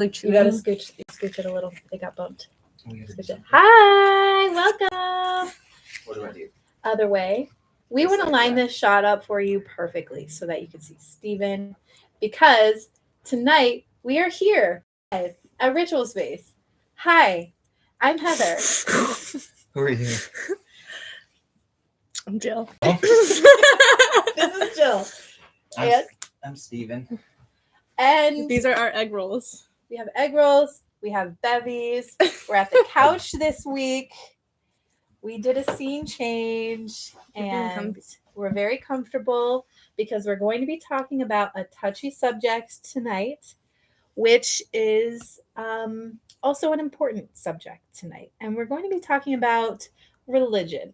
You gotta scooch it a little. They got bumped. Hi, welcome. What do I do? Other way. We want to line this shot up for you perfectly so that you can see Steven, because tonight we are here at Ritual Space. Hi, I'm Heather. Who are you? I'm Jill. Oh. This is Jill. I'm Steven. And These are our egg rolls. we have egg rolls. We have bevies. We're at the couch this week. We did a scene change and we're very comfortable because we're going to be talking about a touchy subject tonight, which is also an important subject tonight. And we're going to be talking about religion.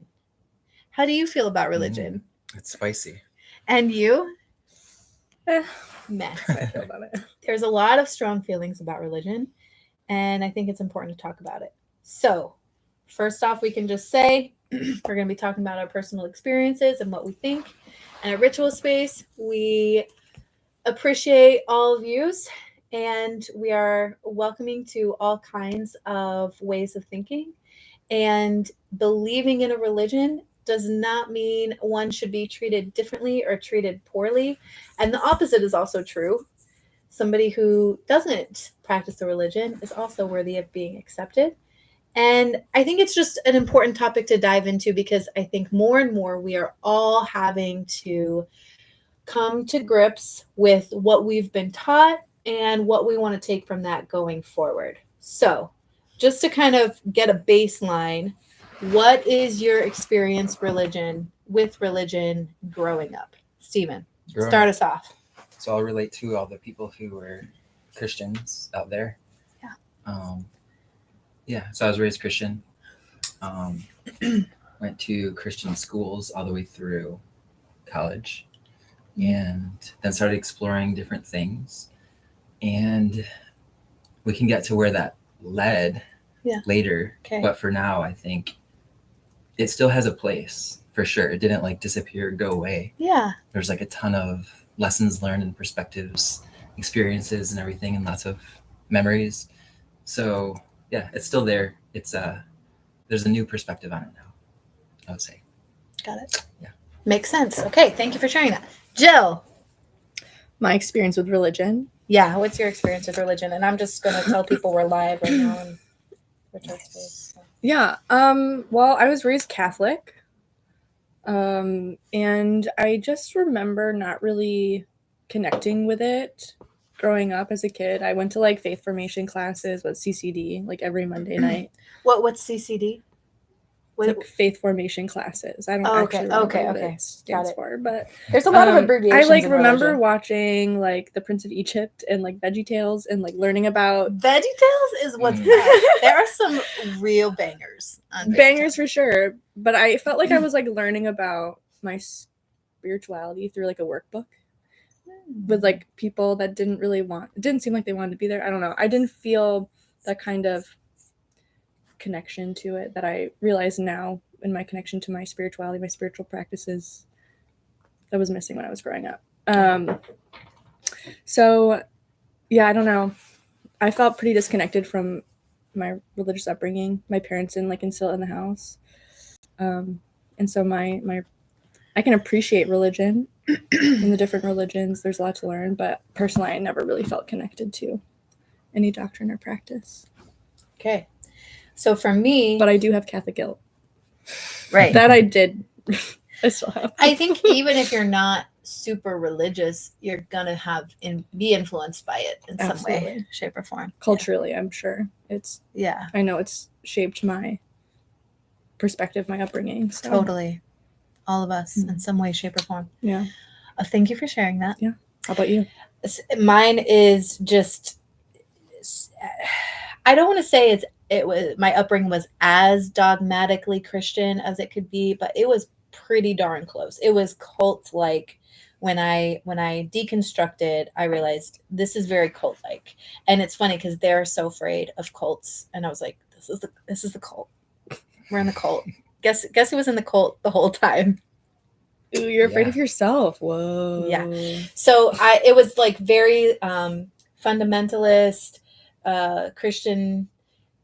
How do you feel about religion? It's spicy. And you? Meh. I feel about it. There's a lot of strong feelings about religion, and I think it's important to talk about it. So, first off, we can just say we're going to be talking about our personal experiences and what we think. And at Ritual Space, we appreciate all views, and we are welcoming to all kinds of ways of thinking. And believing in a religion does not mean one should be treated differently or treated poorly. And the opposite is also true. Somebody who doesn't practice a religion is also worthy of being accepted. And I think it's just an important topic to dive into because I think more and more we are all having to come to grips with what we've been taught and what we want to take from that going forward. So just to kind of get a baseline, what is your experience with religion growing up? Steven, start us off. So I'll relate to all the people who were Christians out there. So I was raised Christian. Went to Christian schools all the way through college, and then started exploring different things. And we can get to where that led later. Okay. But for now, I think it still has a place for sure. It didn't like disappear, go away. Yeah. There's like a ton of lessons learned and perspectives, experiences and everything, and lots of memories. So yeah, it's still there. It's there's a new perspective on it now, I would say. Got it. Yeah. Makes sense. Okay, thank you for sharing that. Jill. My experience with religion. Yeah, what's your experience with religion? And I'm just gonna tell people we're live right now in Ritual Space. So. Yeah. Well, I was raised Catholic. And I just remember not really connecting with it growing up as a kid. I went to like faith formation classes with CCD like every Monday night. What's CCD? It's like faith formation classes. I don't actually remember what it stands for, but there's a lot of abbreviations. I like remember watching like The Prince of Egypt and like VeggieTales and like learning about VeggieTales is what's there are some real bangers on bangers for sure. But I felt like I was like learning about my spirituality through like a workbook with like people that didn't seem like they wanted to be there. I don't know. I didn't feel that kind of connection to it that I realize now in my connection to my spirituality, my spiritual practices, that was missing when I was growing up. So yeah, I don't know. I felt pretty disconnected from my religious upbringing. My parents didn't like instill it in the house. And so I can appreciate religion and the different religions. There's a lot to learn, but personally, I never really felt connected to any doctrine or practice. Okay. So for me... But I do have Catholic guilt. Right. That I did. I still have. I think even if you're not super religious, you're going to be influenced by it in some way, shape, or form. Culturally, I'm sure. I know it's shaped my perspective, my upbringing. So. Totally. All of us in some way, shape, or form. Yeah. Thank you for sharing that. Yeah. How about you? Mine is just... I don't want to say my upbringing was as dogmatically Christian as it could be, but it was pretty darn close. It was cult-like. When I deconstructed, I realized this is very cult-like, and it's funny because they're so afraid of cults, and I was like, this is the cult. We're in the cult. Guess who was in the cult the whole time? Ooh, you're afraid of yourself. Whoa. Yeah. So it was like very fundamentalist. Christian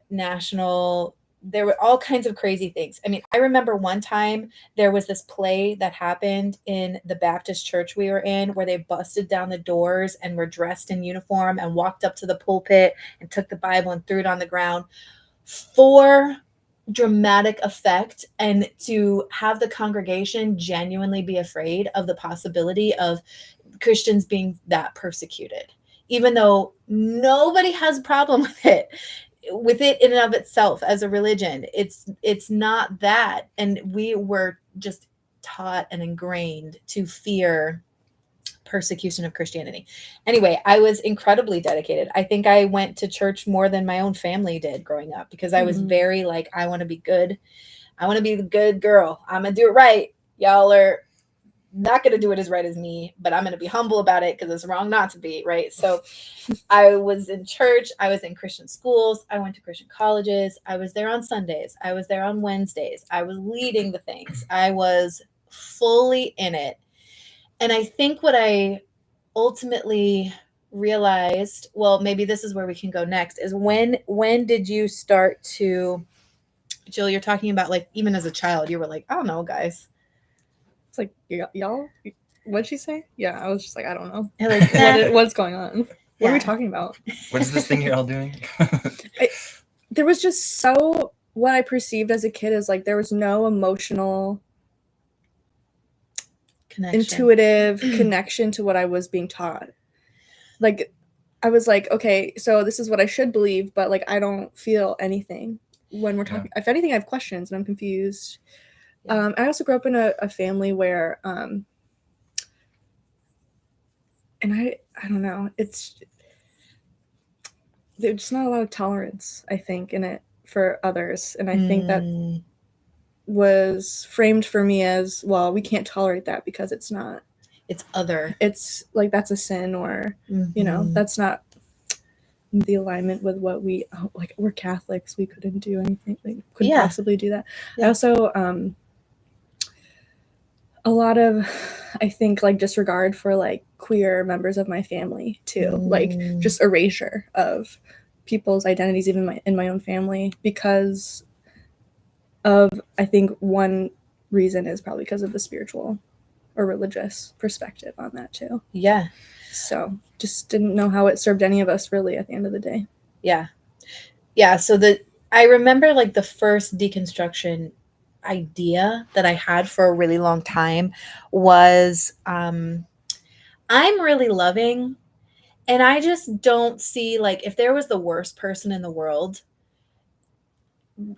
National. There were all kinds of crazy things. I mean, I remember one time there was this play that happened in the Baptist church we were in where they busted down the doors and were dressed in uniform and walked up to the pulpit and took the Bible and threw it on the ground for dramatic effect and to have the congregation genuinely be afraid of the possibility of Christians being that persecuted, even though nobody has a problem with it in and of itself as a religion. It's not that. And we were just taught and ingrained to fear persecution of Christianity. Anyway, I was incredibly dedicated. I think I went to church more than my own family did growing up because I was very like, I want to be good. I want to be the good girl. I'm going to do it right. Y'all are not going to do it as right as me, but I'm going to be humble about it because it's wrong not to be, right? So I was in church. I was in Christian schools. I went to Christian colleges. I was there on Sundays. I was there on Wednesdays. I was leading the things. I was fully in it. And I think what I ultimately realized, well, maybe this is where we can go next, is when did you start to, Jill, you're talking about like, even as a child, you were like, I don't know, guys. It's like, y'all, what'd she say? Yeah, I was just like, I don't know. Like, nah. What's going on? What are we talking about? What is this thing you're all doing? There was just what I perceived as a kid is like there was no emotional, intuitive connection to what I was being taught. Like, I was like, okay, so this is what I should believe, but like I don't feel anything when we're talking. If anything, I have questions and I'm confused. I also grew up in a family where, and I don't know, there's just not a lot of tolerance, I think, in it for others. And I think that was framed for me as, well, we can't tolerate that because it's other. It's like, that's a sin, or, you know, that's not the alignment with what we're Catholics. We couldn't do anything, like, couldn't possibly do that. I also, a lot of, I think, like, disregard for like queer members of my family too, like just erasure of people's identities, even in my own family, because of, I think one reason is probably because of the spiritual or religious perspective on that too. Yeah. So just didn't know how it served any of us really at the end of the day. Yeah. Yeah. So I remember like the first deconstruction idea that I had for a really long time was, I'm really loving, and I just don't see, like, if there was the worst person in the world,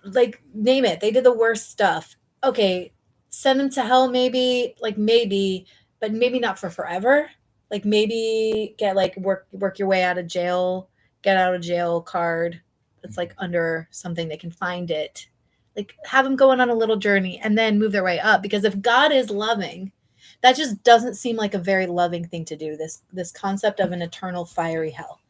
like, name it, they did the worst stuff. Okay, send them to hell, maybe, but maybe not for forever. Like, maybe get like work your way out of jail, get out of jail card that's like under something they can find it. Like, have them going on a little journey and then move their way up. Because if God is loving, that just doesn't seem like a very loving thing to do. This concept of an eternal fiery hell.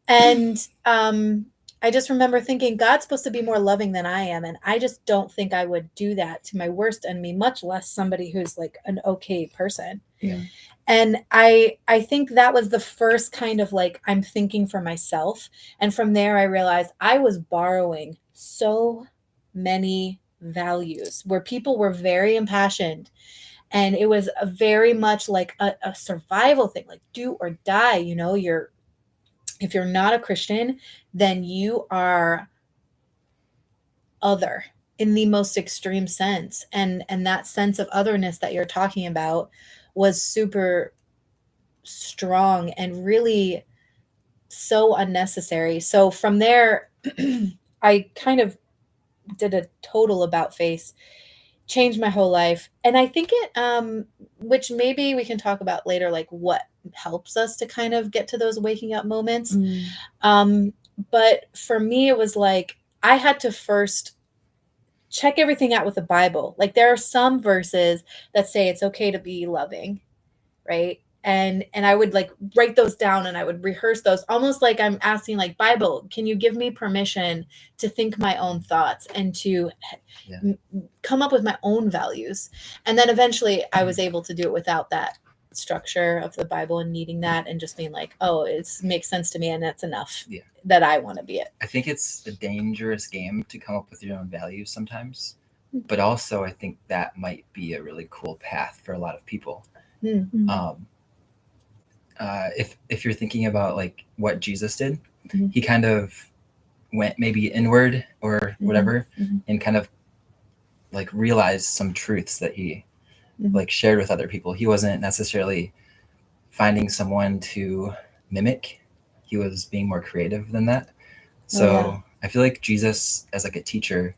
And I just remember thinking, God's supposed to be more loving than I am. And I just don't think I would do that to my worst enemy, much less somebody who's like an okay person. Yeah. And I think that was the first kind of like, I'm thinking for myself. And from there, I realized I was borrowing so many values where people were very impassioned. And it was a very much like a survival thing, like do or die. You know, if you're not a Christian, then you are other in the most extreme sense. And that sense of otherness that you're talking about was super strong and really so unnecessary. So from there, I kind of did a total about face, changed my whole life. And I think it, which maybe we can talk about later, like what helps us to kind of get to those waking up moments. But for me, it was like, I had to first check everything out with the Bible. Like, there are some verses that say it's okay to be loving, right? And I would like write those down and I would rehearse those, almost like I'm asking, like, Bible, can you give me permission to think my own thoughts and to come up with my own values? And then eventually I was able to do it without that structure of the Bible and needing that and just being like, oh, it makes sense to me and that's enough. Yeah. That I want to be it. I think it's a dangerous game to come up with your own values sometimes, but also I think that might be a really cool path for a lot of people. If you're thinking about like what Jesus did, he kind of went maybe inward or whatever, and kind of like realized some truths that he like shared with other people. He wasn't necessarily finding someone to mimic. He was being more creative than that. So I feel like Jesus as like a teacher,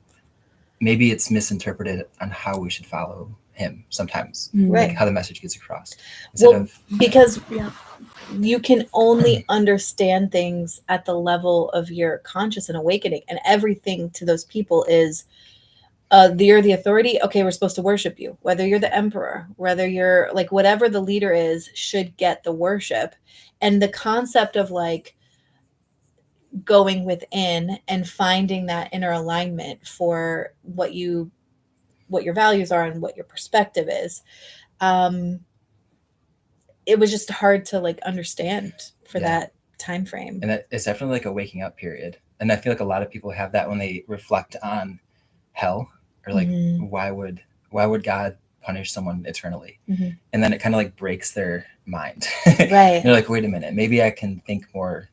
maybe it's misinterpreted on how we should follow him sometimes, like how the message gets across. Because you can only understand things at the level of your conscious and awakening, and everything to those people is you're the authority. Okay, we're supposed to worship you. Whether you're the emperor, whether you're like whatever the leader is, should get the worship. And the concept of like going within and finding that inner alignment for what your values are and what your perspective is. It was just hard to like understand for that time frame. And it's definitely like a waking up period. And I feel like a lot of people have that when they reflect on hell, or like why would God punish someone eternally? And then it kind of like breaks their mind. Right. They're like, wait a minute, maybe I can think more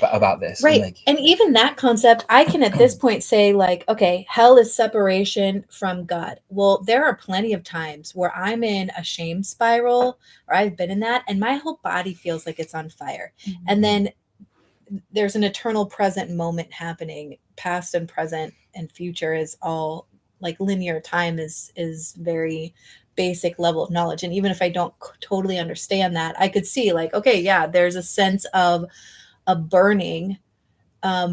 about this. Right. And even that concept, I can at this point say like, okay, hell is separation from God. Well, there are plenty of times where I'm in a shame spiral, or I've been in that, and my whole body feels like it's on fire. And then there's an eternal present moment happening. Past and present and future is all like linear time is very basic level of knowledge. And even if I don't totally understand that, I could see like, okay, yeah, there's a sense of a burning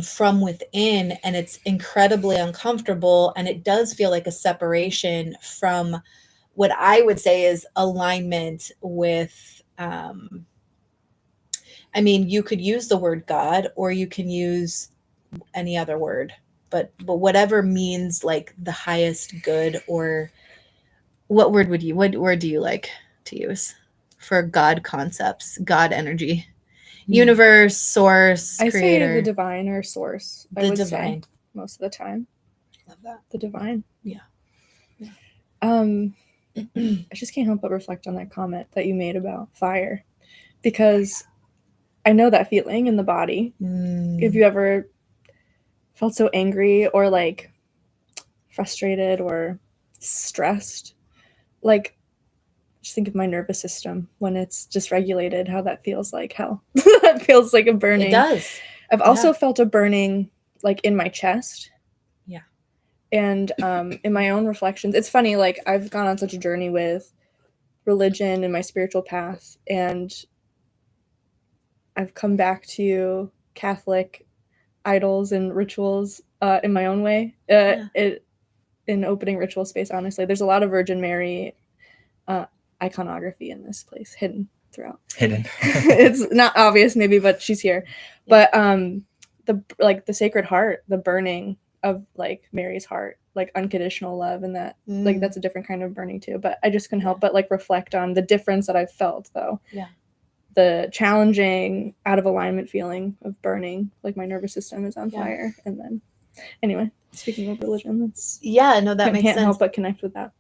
from within, and it's incredibly uncomfortable, and it does feel like a separation from what I would say is alignment with I mean, you could use the word God, or you can use any other word, but whatever means like the highest good. Or what word do you like to use for God concepts, God energy? Universe, source, I creator. say the divine or source. I would say most of the time. Love that. The divine. Yeah. I just can't help but reflect on that comment that you made about fire, because I know that feeling in the body. If you ever felt so angry or like frustrated or stressed, like just think of my nervous system when it's dysregulated, how that feels like hell. That feels like a burning. It does. I've also felt a burning like in my chest. Yeah. And in my own reflections, it's funny, like I've gone on such a journey with religion and my spiritual path, and I've come back to Catholic idols and rituals in my own way. In opening ritual space, honestly, there's a lot of Virgin Mary iconography in this place, hidden throughout. It's not obvious maybe, but she's here. But the Sacred Heart, the burning of like Mary's heart, like unconditional love, and that like that's a different kind of burning too. But I just couldn't help but like reflect on the difference that I've felt though. Yeah. The challenging out of alignment feeling of burning, like my nervous system is on fire. And then anyway, speaking of religion, that's that makes sense. Can't help but connect with that.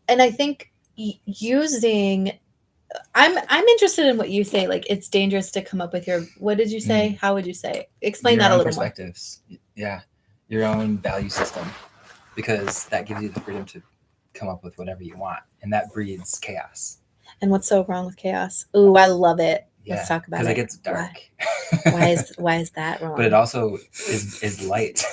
And I think using I'm interested in what you say, like it's dangerous to come up with your, what did you say? How would you say? Explain that a little perspectives. Yeah. Your own value system, because that gives you the freedom to come up with whatever you want, and that breeds chaos. And what's so wrong with chaos? Ooh, I love it. Yeah, let's talk about it. Because it gets dark. Why is that wrong? But it also is light.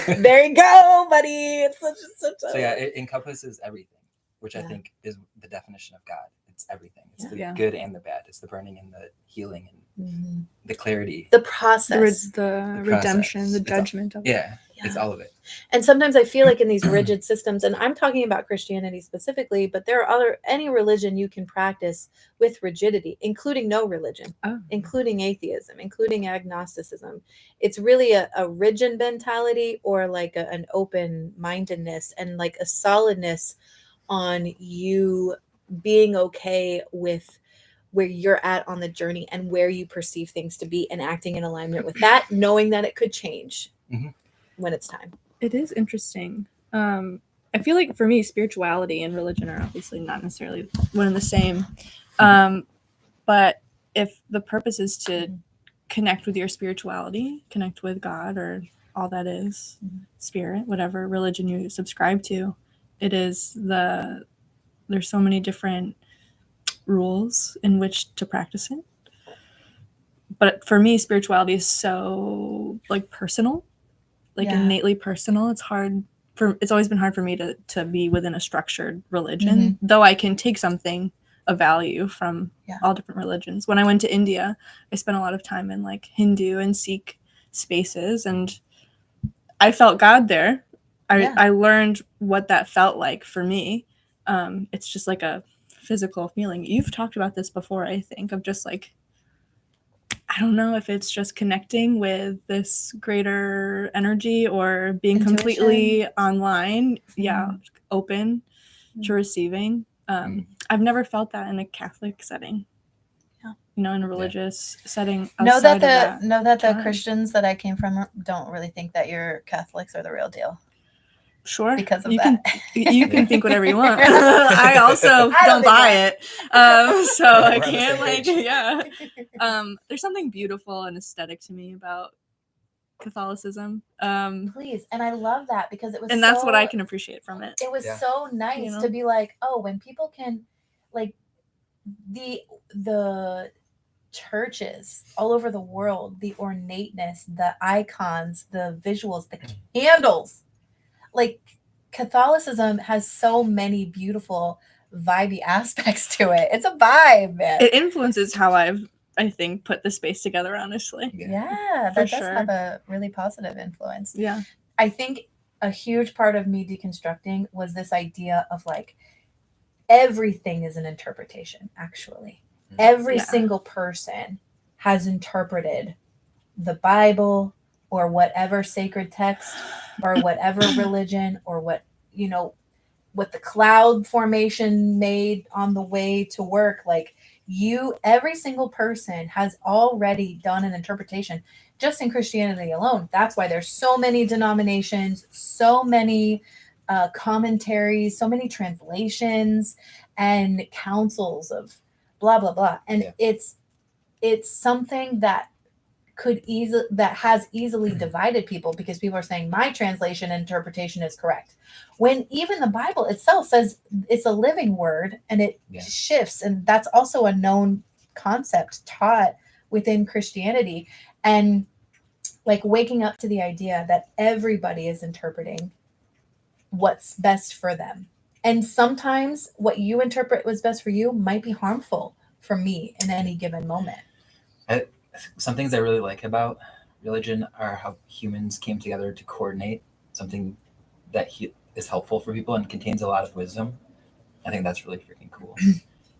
There you go, buddy. It's such a... So yeah, it encompasses everything, which I think is the definition of God. It's everything. It's the good and the bad. It's the burning and the healing and the clarity. The process. The redemption, the judgment of it. Yeah, it's all of it. And sometimes I feel like in these rigid systems, and I'm talking about Christianity specifically, but there are any religion you can practice with rigidity, including no religion, including atheism, including agnosticism. It's really a rigid mentality, or like an open mindedness and like a solidness on you being okay with where you're at on the journey and where you perceive things to be, and acting in alignment with that, knowing that it could change when it's time. It is interesting. I feel like for me, spirituality and religion are obviously not necessarily one and the same. But if the purpose is to connect with your spirituality, connect with God or all that is, spirit, whatever religion you subscribe to, there's so many different rules in which to practice it. But for me, spirituality is so like personal, like innately personal. It's always been hard for me to be within a structured religion, though I can take something of value from all different religions. When I went to India, I spent a lot of time in like Hindu and Sikh spaces, and I felt God there. I learned what that felt like for me. It's just like a physical feeling. You've talked about this before, I think, of just like, I don't know if it's just connecting with this greater energy or being Intuition. Completely online, open to receiving. I've never felt that in a Catholic setting. In a religious setting. Know that the the Christians that I came from don't really think that your Catholics are the real deal. Sure. Because of you that. You can think whatever you want. I also don't buy it. So I can't there's something beautiful and aesthetic to me about Catholicism. Please. And I love that because it was and that's what I can appreciate from it. It was so nice to be like, oh, when people can like the churches all over the world, the ornateness, the icons, the visuals, the candles. Like Catholicism has so many beautiful vibey aspects to it. It's a vibe, man. It influences how I think put the space together, honestly. Yeah, that does have a really positive influence. Yeah. I think a huge part of me deconstructing was this idea of like everything is an interpretation, actually. Every single person has interpreted the Bible or whatever sacred text or whatever religion or what the cloud formation made on the way to work. Like every single person has already done an interpretation just in Christianity alone. That's why there's so many denominations, so many commentaries, so many translations and councils of blah, blah, blah. And it's something that has easily divided people because people are saying my translation and interpretation is correct. When even the Bible itself says it's a living word and it shifts. And that's also a known concept taught within Christianity. And like waking up to the idea that everybody is interpreting what's best for them. And sometimes what you interpret was best for you might be harmful for me in any given moment. Some things I really like about religion are how humans came together to coordinate something that is helpful for people and contains a lot of wisdom. I think that's really freaking cool.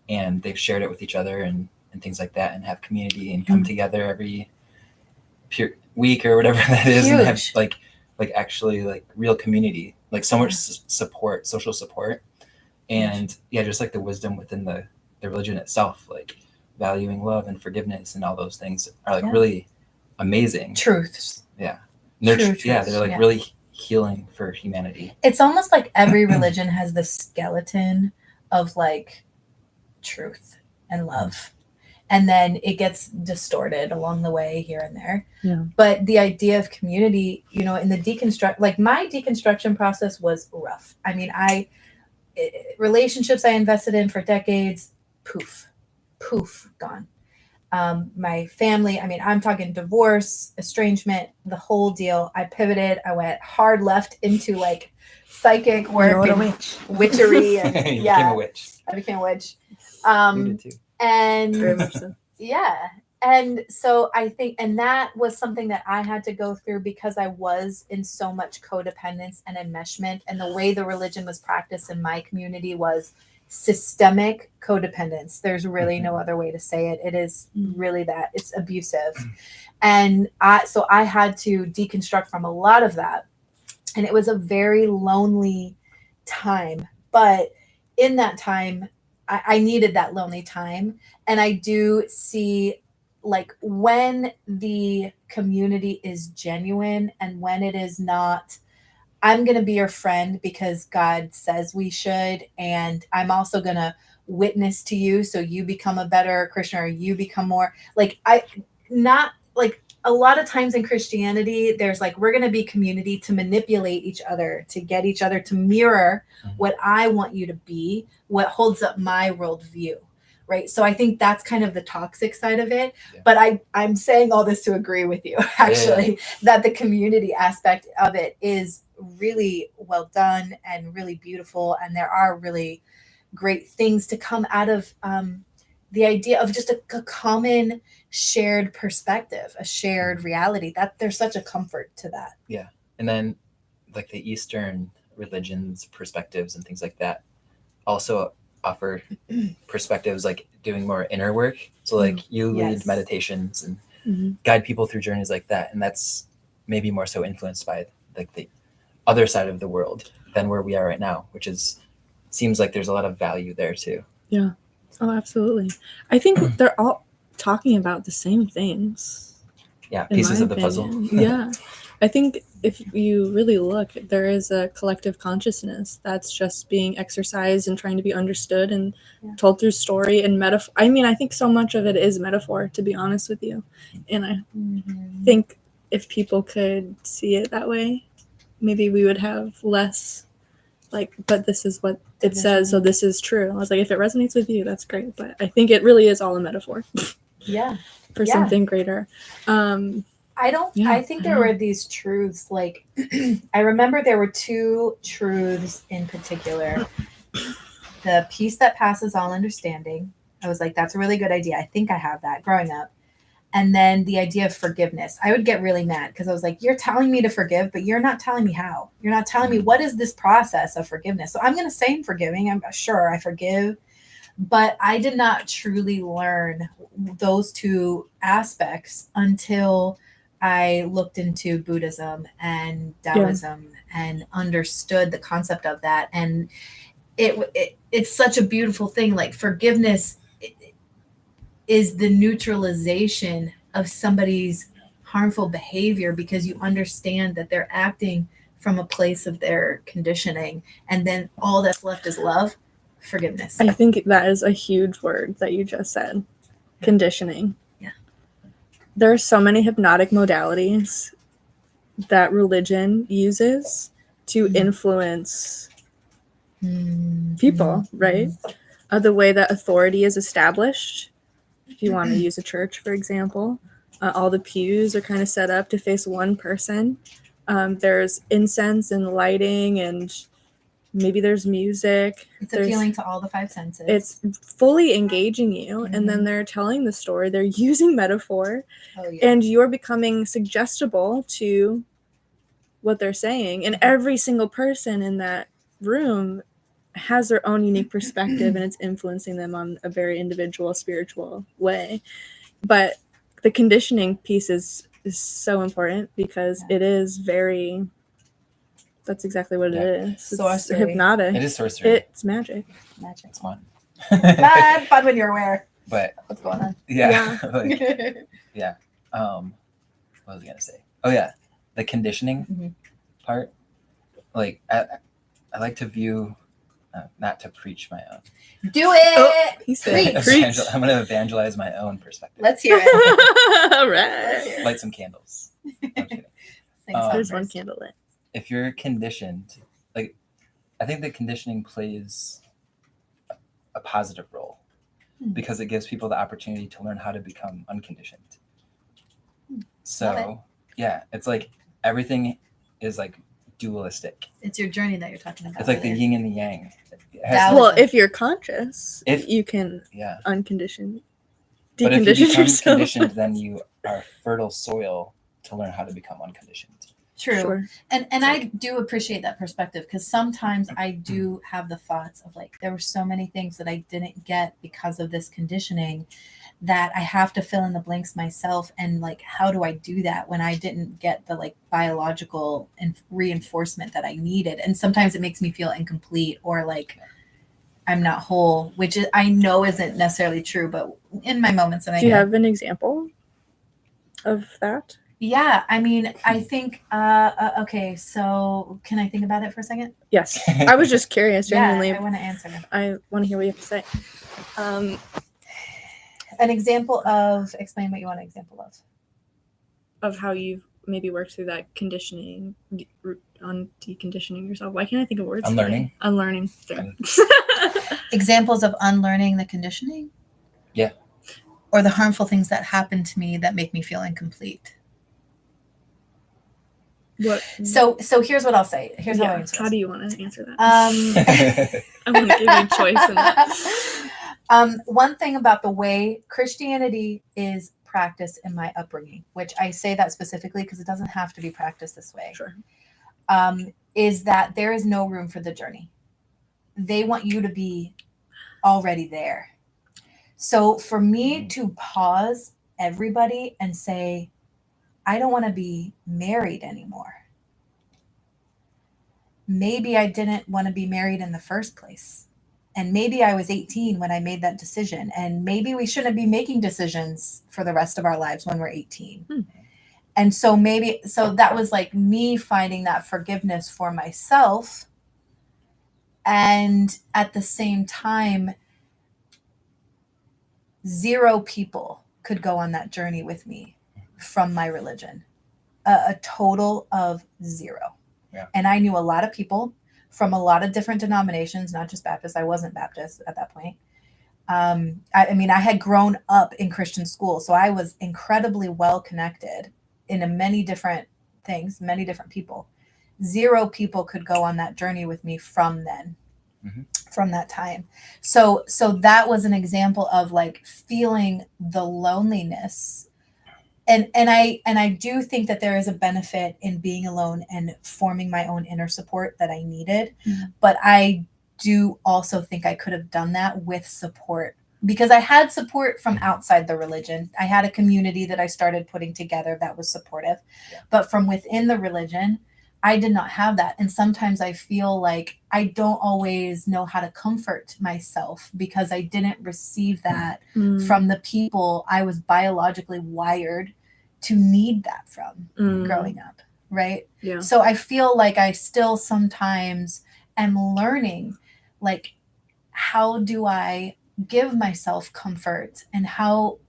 And they've shared it with each other and things like that, and have community and come together every week or whatever that is. Huge. And have like actually like real community, like so much support, social support. And just like the wisdom within the religion itself, like valuing love and forgiveness and all those things are like really amazing truths. They're like really healing for humanity. It's almost like every religion has the skeleton of like truth and love, and then it gets distorted along the way here and there. But the idea of community, in the my deconstruction process was rough. I mean, relationships I invested in for decades, poof, gone. My family, I mean, I'm talking divorce, estrangement, the whole deal. I pivoted. I went hard left into like psychic work and witchery. And You became a witch. I became a witch. You did too. And very much so. And so I think, and that was something that I had to go through because I was in so much codependence and enmeshment. And the way the religion was practiced in my community was systemic codependence. There's really no other way to say it. It is really that. It's abusive. And so I had to deconstruct from a lot of that. And it was a very lonely time. But in that time, I needed that lonely time. And I do see, like, when the community is genuine and when it is not, I'm going to be your friend because God says we should, and I'm also going to witness to you so you become a better Christian, or you become more like, not like, a lot of times in Christianity, there's like, we're going to be community to manipulate each other, to get each other to mirror what I want you to be, what holds up my worldview. Right. So I think that's kind of the toxic side of it. Yeah. But I'm saying all this to agree with you, actually, that the community aspect of it is really well done and really beautiful. And there are really great things to come out of the idea of just a common shared perspective, a shared reality. That there's such a comfort to that. Yeah. And then like the Eastern religions, perspectives and things like that also offer perspectives like doing more inner work. So like you lead meditations and guide people through journeys like that. And that's maybe more so influenced by like the other side of the world than where we are right now, which is seems like there's a lot of value there too. Yeah. Oh, absolutely. I think they're all talking about the same things. Yeah, pieces of the puzzle. Yeah. I think if you really look, there is a collective consciousness that's just being exercised and trying to be understood and told through story and metaphor. I mean, I think so much of it is metaphor, to be honest with you. And I think if people could see it that way, maybe we would have less like, but this is what it says, so this is true. I was like, if it resonates with you, that's great. But I think it really is all a metaphor. For something greater. I think there were these truths, like, I remember there were two truths in particular. The peace that passes all understanding. I was like, that's a really good idea. I think I have that growing up. And then the idea of forgiveness. I would get really mad because I was like, you're telling me to forgive, but you're not telling me how. You're not telling me what is this process of forgiveness. So I'm going to say I'm forgiving. I'm sure I forgive. But I did not truly learn those two aspects until I looked into Buddhism and Taoism and understood the concept of that. And it's such a beautiful thing. Like forgiveness is the neutralization of somebody's harmful behavior because you understand that they're acting from a place of their conditioning. And then all that's left is love, forgiveness. I think that is a huge word that you just said. Conditioning. Yeah. There are so many hypnotic modalities that religion uses to influence people, right? The way that authority is established. If you want to use a church, for example, all the pews are kind of set up to face one person. There's incense and lighting, and maybe there's music. It's appealing to all the five senses. It's fully engaging you, and then they're telling the story. They're using metaphor, and you're becoming suggestible to what they're saying. And every single person in that room has their own unique perspective, and it's influencing them on a very individual spiritual way. But the conditioning piece is so important because it is very, that's exactly what it is. It's hypnotic. It is sorcery. It's magic. It's fun. Fun when you're aware. But what's going on? What was I gonna say? Oh yeah, the conditioning part. Like I like to view, not to preach my own. Do it. He said, preach. I'm gonna evangelize my own perspective. Let's hear it. All right. Light some candles. There's one candle lit. If you're conditioned, like I think that conditioning plays a positive role because it gives people the opportunity to learn how to become unconditioned. So it's like everything is like dualistic. It's your journey that you're talking about. It's like the yin and the yang. Well, if you're conscious, if you can uncondition, but if you decondition become yourself. conditioned, then you are fertile soil to learn how to become unconditioned. True. Sure. And I do appreciate that perspective because sometimes I do have the thoughts of like, there were so many things that I didn't get because of this conditioning that I have to fill in the blanks myself. And like, how do I do that when I didn't get the like biological and reinforcement that I needed? And sometimes it makes me feel incomplete or like I'm not whole, which is, I know isn't necessarily true, but in my moments and Do you have an example of that? Yeah, I mean, I think okay, so can I think about it for a second? Yes. I was just curious, genuinely. Yeah, I want to answer. I want to hear what you have to say. An example of, explain what you want an example Of how you've maybe worked through that conditioning, on deconditioning yourself. Why can't I think of words? Unlearning. Unlearning. Examples of unlearning the conditioning? Yeah. Or the harmful things that happen to me that make me feel incomplete. What? So here's what I'll say. Here's how I answer How this. do you want to answer that? I want to give you choice in that. One thing about the way Christianity is practiced in my upbringing, which I say that specifically because it doesn't have to be practiced this way, Sure. is that there is no room for the journey. They want you to be already there. So for me to pause everybody and say, I don't want to be married anymore. Maybe I didn't want to be married in the first place. And maybe I was 18 when I made that decision. And maybe we shouldn't be making decisions for the rest of our lives when we're 18. And so so that was like me finding that forgiveness for myself. And at the same time, 0 people could go on that journey with me from my religion, a total of 0. Yeah. And I knew a lot of people from a lot of different denominations, not just Baptist. I wasn't Baptist at that point. I mean, I had grown up in Christian school, so I was incredibly well connected in many different things, many different people. 0 people could go on that journey with me from then. From that time. So that was an example of like feeling the loneliness. And I do think that there is a benefit in being alone and forming my own inner support that I needed. But I do also think I could have done that with support, because I had support from outside the religion. I had a community that I started putting together that was supportive. Yeah. But from within the religion, I did not have that. And sometimes I feel like I don't always know how to comfort myself because I didn't receive that from the people I was biologically wired to need that from growing up. Right. Yeah. So I feel like I still sometimes am learning, like, how do I give myself comfort and how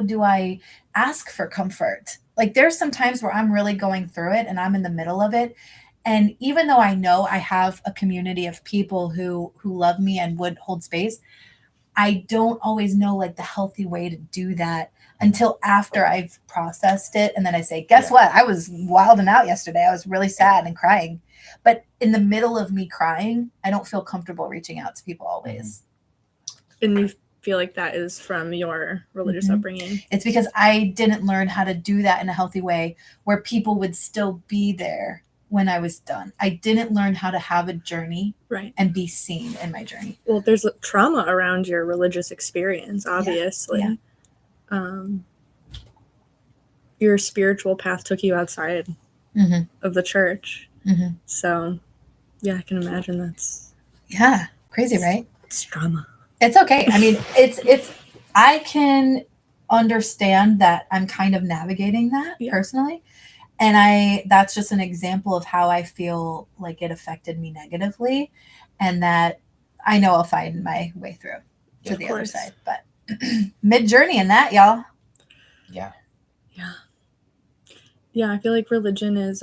do I ask for comfort? Like, there's some times where I'm really going through it and I'm in the middle of it. And even though I know I have a community of people who love me and would hold space, I don't always know like the healthy way to do that until after I've processed it. And then I say, guess what? I was wilding out yesterday. I was really sad and crying. But in the middle of me crying, I don't feel comfortable reaching out to people always. And you feel like that is from your religious upbringing? It's because I didn't learn how to do that in a healthy way where people would still be there when I was done. I didn't learn how to have a journey and be seen in my journey. Well, there's trauma around your religious experience, obviously. Yeah. Your spiritual path took you outside of the church. So, yeah, I can imagine that's... Yeah, crazy, right? It's trauma. It's okay. I mean, it's I can understand that I'm kind of navigating that personally. And that's just an example of how I feel like it affected me negatively, and that I know I'll find my way through to the other side. But mid-journey in that, y'all. Yeah. Yeah, I feel like religion is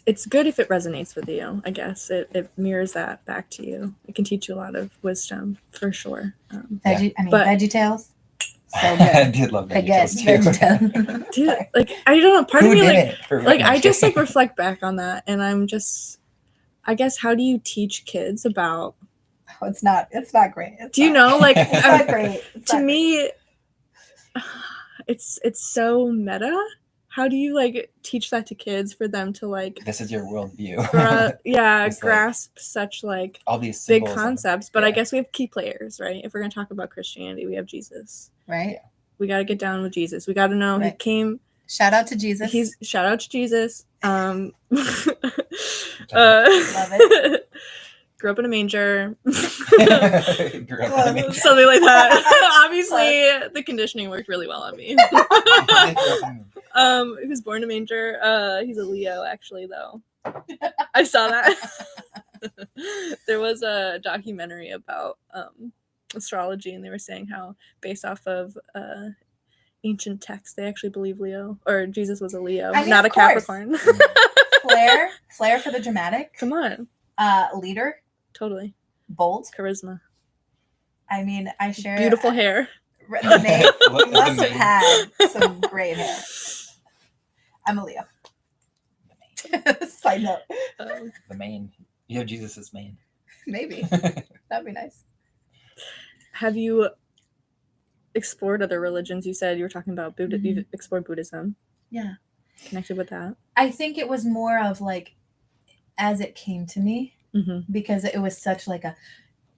it's good if it resonates with you, I guess. It mirrors that back to you. It can teach you a lot of wisdom, for sure. VeggieTales. So good. I did love VeggieTales too. Dude, like, I don't know, part of me like I just like like reflect back on that, and I'm just, I guess, how do you teach kids about... Oh, it's not great. Do you know, like, it's not great. To me, it's so meta. How do you like teach that to kids for them to like... This is your worldview. grasp such like all these big concepts. But I guess we have key players, right? If we're gonna talk about Christianity, we have Jesus. Right. We got to get down with Jesus. We got to know he came. Shout out to Jesus. Shout out to Jesus. Love it. grew up in a manger. Grew up in a manger. Something like that. Obviously, the conditioning worked really well on me. He was born in a manger. He's a Leo, actually, though. I saw that. There was a documentary about astrology, and they were saying how, based off of ancient texts, they actually believe Leo, or Jesus was a Leo, I mean, not a of course. Capricorn. Flair for the dramatic. Come on. Leader. Totally. Bold. Charisma. I mean, I share Beautiful hair. The name Look at must the have name. had some great hair. I'm a Leo. Side note. The main. You have Jesus's main. Maybe. That'd be nice. Have you explored other religions? You said you were talking about Buddha. Mhm. You've explored Buddhism. Yeah. Connected with that. I think it was more of like as it came to me, Mm-hmm. because it was such like a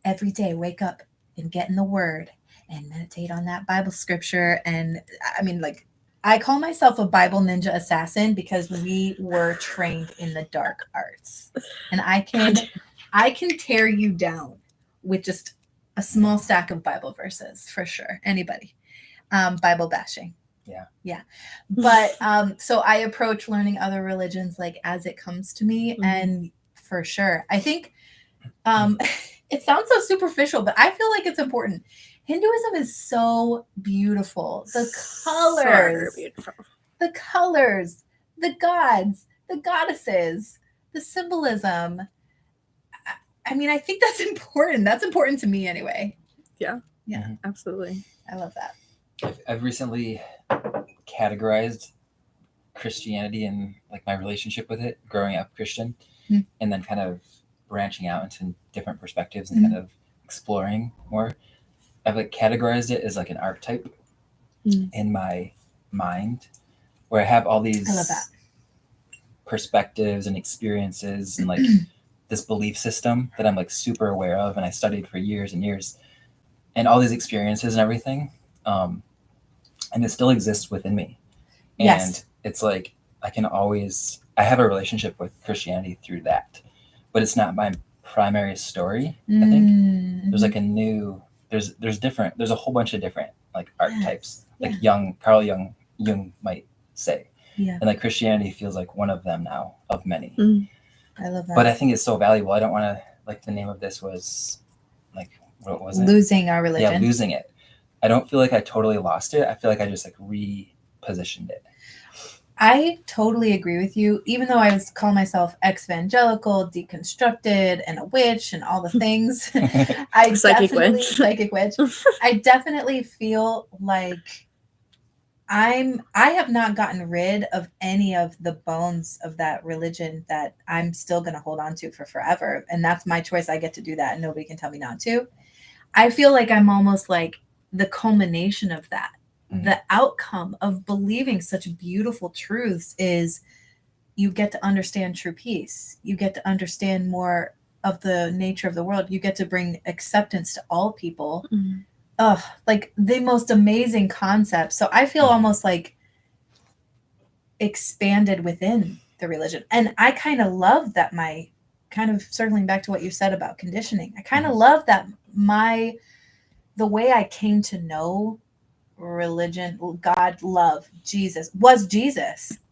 every day wake up and get in the word and meditate on that Bible scripture. And I mean, like, I call myself a Bible ninja assassin because we were trained in the dark arts, and I can tear you down with just a small stack of Bible verses for sure. Anybody. Bible bashing. Yeah. But so I approach learning other religions like as it comes to me. Mhm. And for sure, I think it sounds so superficial, but I feel like it's important. Hinduism is so beautiful. The colors, Beautiful. the colors, the gods, the goddesses, the symbolism. I mean, I think that's important. That's important to me anyway. Yeah. Yeah. Absolutely. I love that. I've recently categorized Christianity and like my relationship with it, growing up Christian, and then kind of branching out into different perspectives and kind of exploring more. I've like categorized it as like an archetype in my mind, where I have all these I love that. perspectives and experiences and like this belief system that I'm like super aware of, and I studied for years and years, and all these experiences and everything. And it still exists within me. And Yes. it's like I have a relationship with Christianity through that, but it's not my primary story. I think there's like there's a whole bunch of different like archetypes, like Carl Jung might say. Yeah. And like Christianity feels like one of them now of many. I love that. But I think it's so valuable. I don't want to, like, the name of this was like, what was it? Losing our religion. Yeah, losing it. I don't feel like I totally lost it. I feel like I just like repositioned it. I totally agree with you. Even though I was call myself ex-evangelical, deconstructed, and a witch, and all the things, Psychic witch. Psychic witch. I definitely feel like I have not gotten rid of any of the bones of that religion that I'm still going to hold on to for forever, and that's my choice. I get to do that, and nobody can tell me not to. I feel like I'm almost like the culmination of that. The outcome of believing such beautiful truths is you get to understand true peace. You get to understand more of the nature of the world. You get to bring acceptance to all people. Like the most amazing concept. So I feel almost like expanded within the religion. And I kind of love that kind of circling back to what you said about conditioning. I kind of love that the way I came to know religion, God, love, Jesus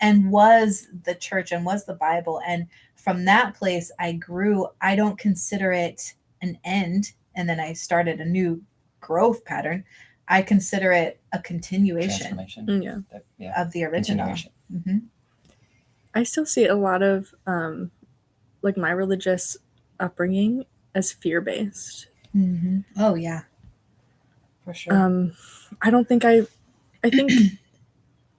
and was the church and was the Bible. And from that place I grew. I don't consider it an end. And then I started a new growth pattern. I consider it a continuation of the original. I still see a lot of like my religious upbringing as fear-based. Oh yeah, for sure. I don't think I think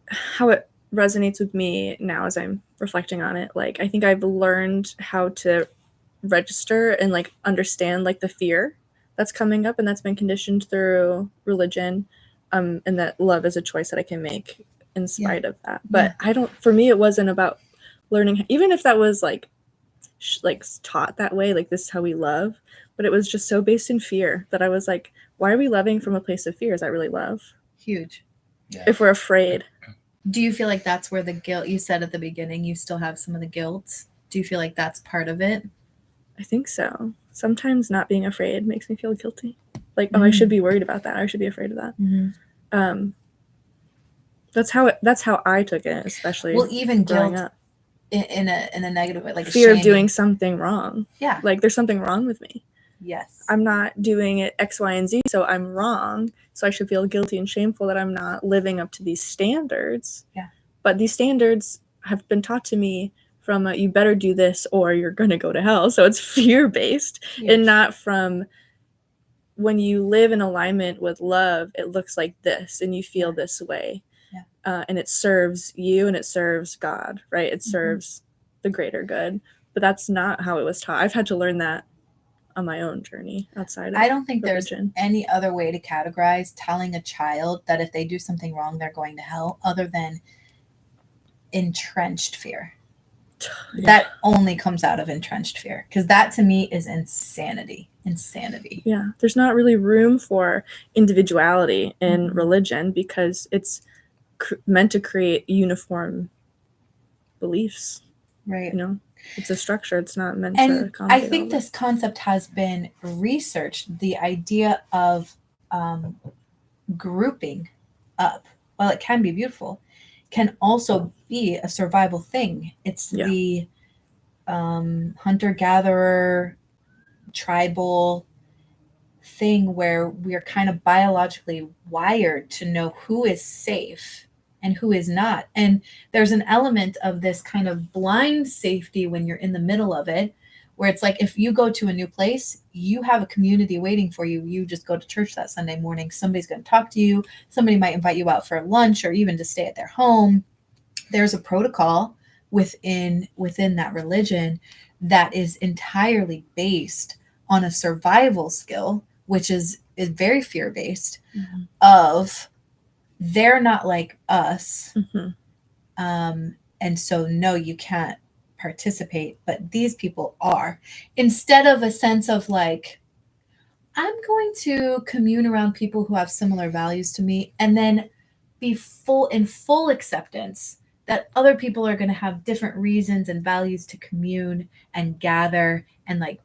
how it resonates with me now as I'm reflecting on it, like I think I've learned how to register and like understand like the fear that's coming up and that's been conditioned through religion, and that love is a choice that I can make in spite of that. But for me it wasn't about learning, even if that was like taught that way, like this is how we love, but it was just so based in fear that I was like, why are we loving from a place of fear? Is that really love? Huge. If we're afraid. Do you feel like that's where the guilt, you said at the beginning, you still have some of the guilt? Do you feel like that's part of it? I think so. sometimes not being afraid makes me feel guilty. Like, oh, I should be worried about that. I should be afraid of that. That's how I took it, especially Well, even growing guilt up. in a negative way, like a Fear of shaming. doing something wrong. Yeah. Like there's something wrong with me. Yes. I'm not doing it X, Y, and Z, so I'm wrong. So I should feel guilty and shameful that I'm not living up to these standards. Yeah. But these standards have been taught to me from you better do this or you're going to go to hell. So it's fear-based and not from when you live in alignment with love, it looks like this and you feel this way. Yeah. And it serves you and it serves God, right? It serves the greater good. But that's not how it was taught. I've had to learn that on my own journey outside of I don't think religion. there's any other way to categorize telling a child that if they do something wrong, they're going to hell other than entrenched fear. Yeah. That only comes out of entrenched fear, because that to me is insanity. Yeah, there's not really room for individuality in religion because it's meant to create uniform beliefs, right? You know, it's a structure. It's not meant And to accommodate I think this concept has been researched, the idea of grouping up, while it can be beautiful, can also be a survival thing. It's the hunter-gatherer tribal thing where we're kind of biologically wired to know who is safe and who is not. And there's an element of this kind of blind safety when you're in the middle of it, where it's like if you go to a new place, you have a community waiting for you. You just go to church that Sunday morning. Somebody's going to talk to you. Somebody might invite you out for lunch or even to stay at their home. There's a protocol within that religion that is entirely based on a survival skill, which is very fear-based, of they're not like us. And so, no, you can't participate, but these people are. Instead of a sense of like, I'm going to commune around people who have similar values to me and then be in full acceptance that other people are going to have different reasons and values to commune and gather and like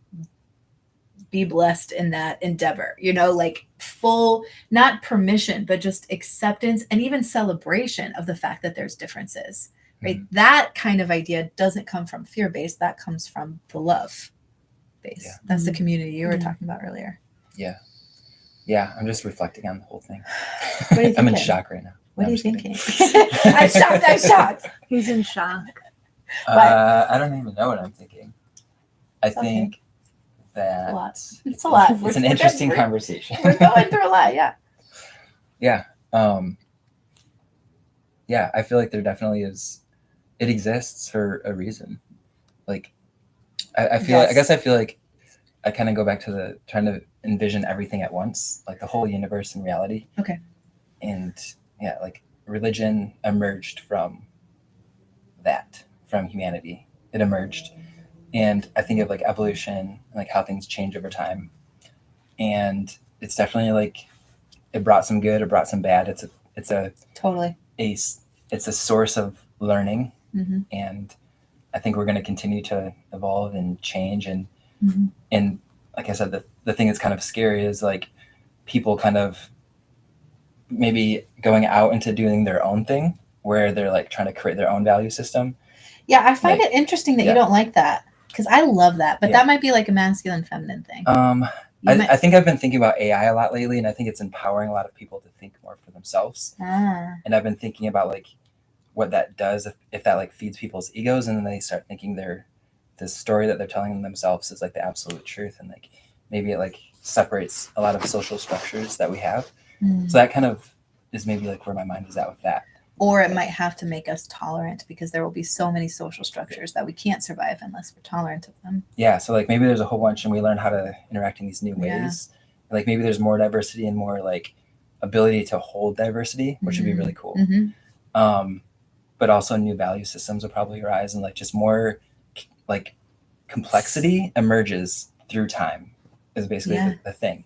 be blessed in that endeavor, like full, not permission, but just acceptance and even celebration of the fact that there's differences, right? That kind of idea doesn't come from fear-based. That comes from the love base. Yeah. That's the community you were talking about earlier. Yeah. I'm just reflecting on the whole thing. What are you I'm in shock right now. What are you thinking? I'm shocked. He's in shock. I don't even know what I'm thinking. I think that it's a lot. It's an interesting conversation. We're going through a lot, yeah. Yeah. Yeah, I feel like there definitely is. It exists for a reason. Like, I feel like I kind of go back to trying to envision everything at once, like the whole universe and reality. Okay. And yeah, like religion emerged from humanity. It emerged. And I think of like evolution, like how things change over time. And it's definitely like it brought some good, it brought some bad. It's a totally it's a source of learning. And I think we're going to continue to evolve and change. And and like I said, the thing that's kind of scary is like people kind of maybe going out into doing their own thing where they're like trying to create their own value system. Yeah, I find it interesting that you don't like that. Because I love that, but that might be like a masculine, feminine thing. I think I've been thinking about AI a lot lately, and I think it's empowering a lot of people to think more for themselves. And I've been thinking about like what that does if that like feeds people's egos, and then they start thinking the story that they're telling themselves is like the absolute truth, and like maybe it like separates a lot of social structures that we have. So that kind of is maybe like where my mind is at with that. Or it might have to make us tolerant because there will be so many social structures that we can't survive unless we're tolerant of them. Yeah. So like maybe there's a whole bunch and we learn how to interact in these new ways. Like maybe there's more diversity and more like ability to hold diversity, which would be really cool. But also new value systems will probably arise and like just more like complexity emerges through time is basically the thing.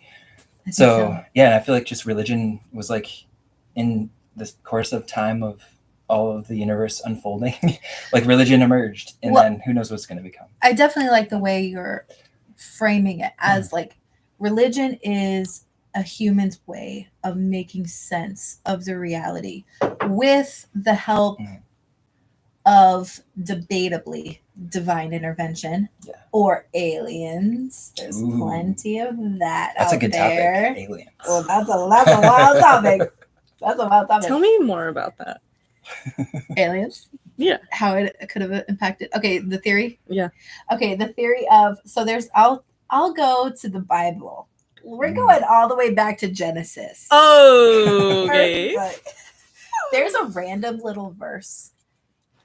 So yeah, I feel like just religion was like in this course of time of all of the universe unfolding, like religion emerged, and then who knows what's going to become. I definitely like the way you're framing it as like religion is a human's way of making sense of the reality with the help of debatably divine intervention or aliens. There's plenty of that That's out a good there. topic. Aliens. Well, that's a wild topic. That's a wild topic. Tell me more about that. Aliens. Yeah. How it could have impacted. Okay, the theory. Yeah. Okay, the theory of I'll go to the Bible. We're going all the way back to Genesis. Oh, okay. There's a random little verse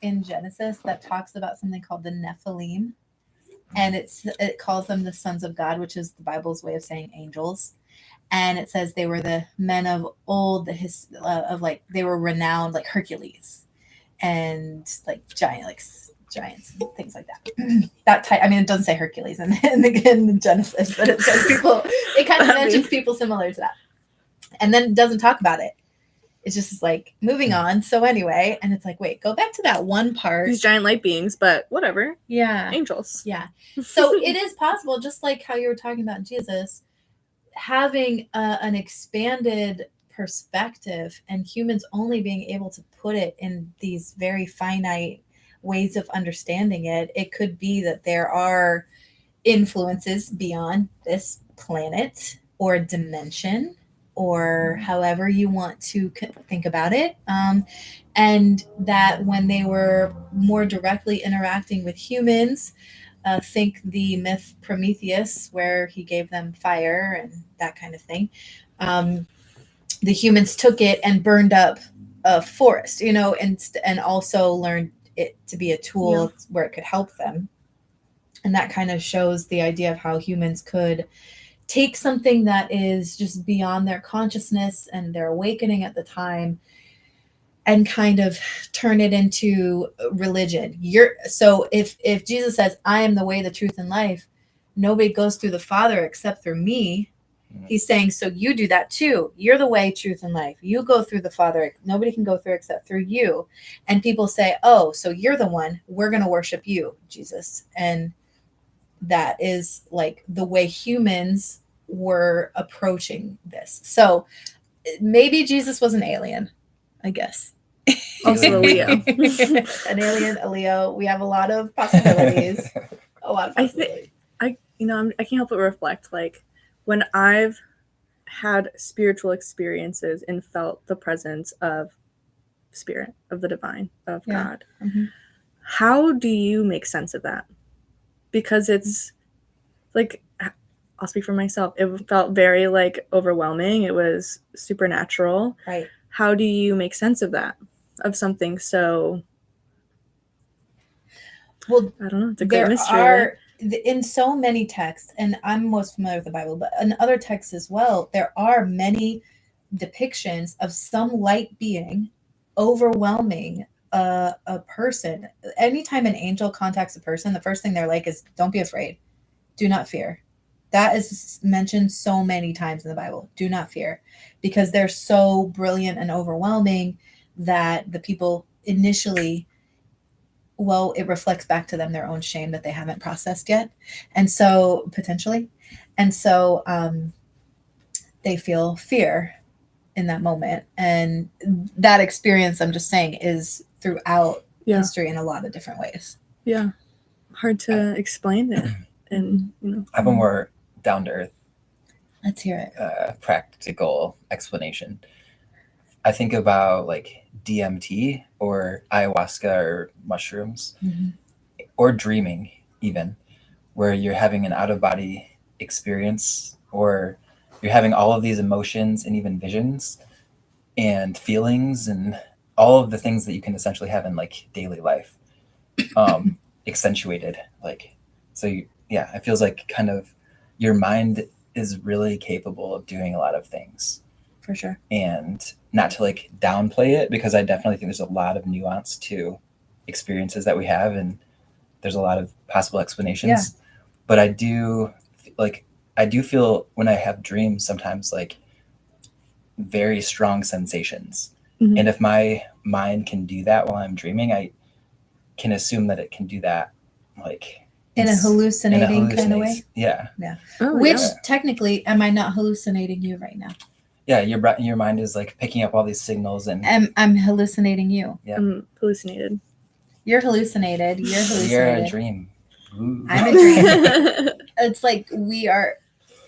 in Genesis that talks about something called the Nephilim, and it calls them the sons of God, which is the Bible's way of saying angels. And it says they were the men of old, they were renowned, like Hercules, and like giants and things like that. That type. I mean, it doesn't say Hercules in Genesis, but it says people. It kind of mentions people similar to that, and then it doesn't talk about it. It's just like moving on. So anyway, and it's like, wait, go back to that one part. These giant light beings, but whatever. Yeah. Angels. Yeah. So it is possible, just like how you were talking about Jesus, having an expanded perspective and humans only being able to put it in these very finite ways of understanding it. It could be that there are influences beyond this planet or dimension, or however you want to think about it. And that when they were more directly interacting with humans, think the myth Prometheus, where he gave them fire and that kind of thing. The humans took it and burned up a forest, and also learned it to be a tool where it could help them. And that kind of shows the idea of how humans could take something that is just beyond their consciousness and their awakening at the time and kind of turn it into religion. So if Jesus says, I am the way, the truth, and life, nobody goes through the Father except through me. He's saying, so you do that too. You're the way, truth, and life. You go through the Father. Nobody can go through except through you. And people say, oh, so you're the one. We're going to worship you, Jesus. And that is like the way humans were approaching this. So maybe Jesus was an alien, I guess. Also a Leo. An alien, a Leo. We have a lot of possibilities. I can't help but reflect, like, when I've had spiritual experiences and felt the presence of spirit, of the divine, of God. Mm-hmm. How do you make sense of that? Because it's like, I'll speak for myself. It felt very like overwhelming. It was supernatural. Right. How do you make sense of that? Of something so, well, I don't know. It's a great mystery. In so many texts, and I'm most familiar with the Bible, but in other texts as well, there are many depictions of some light being overwhelming a person. Anytime an angel contacts a person, the first thing they're like is, don't be afraid. Do not fear. That is mentioned so many times in the Bible. Do not fear, because they're so brilliant and overwhelming that the people initially, well, it reflects back to them their own shame that they haven't processed yet. And so potentially, they feel fear in that moment. And that experience, I'm just saying, is throughout history in a lot of different ways. Yeah. Hard to explain it. And, I have a more down to earth, let's hear it. Practical explanation. I think about like DMT or ayahuasca or mushrooms, or dreaming even, where you're having an out-of-body experience, or you're having all of these emotions and even visions and feelings and all of the things that you can essentially have in like daily life, accentuated. Like, so it feels like kind of your mind is really capable of doing a lot of things. For sure. And not to like downplay it, because I definitely think there's a lot of nuance to experiences that we have, and there's a lot of possible explanations. Yeah. But I do feel when I have dreams sometimes like very strong sensations. Mm-hmm. And if my mind can do that while I'm dreaming, I can assume that it can do that like In a It's- hallucinating kind of way. Yeah. Oh, Which yeah. technically, am I not hallucinating you right now? Yeah, your mind is like picking up all these signals and I'm hallucinating you. yeah. I'm hallucinated. You're hallucinated. You're You're a hallucinated. dream. Ooh. I'm a dream. It's like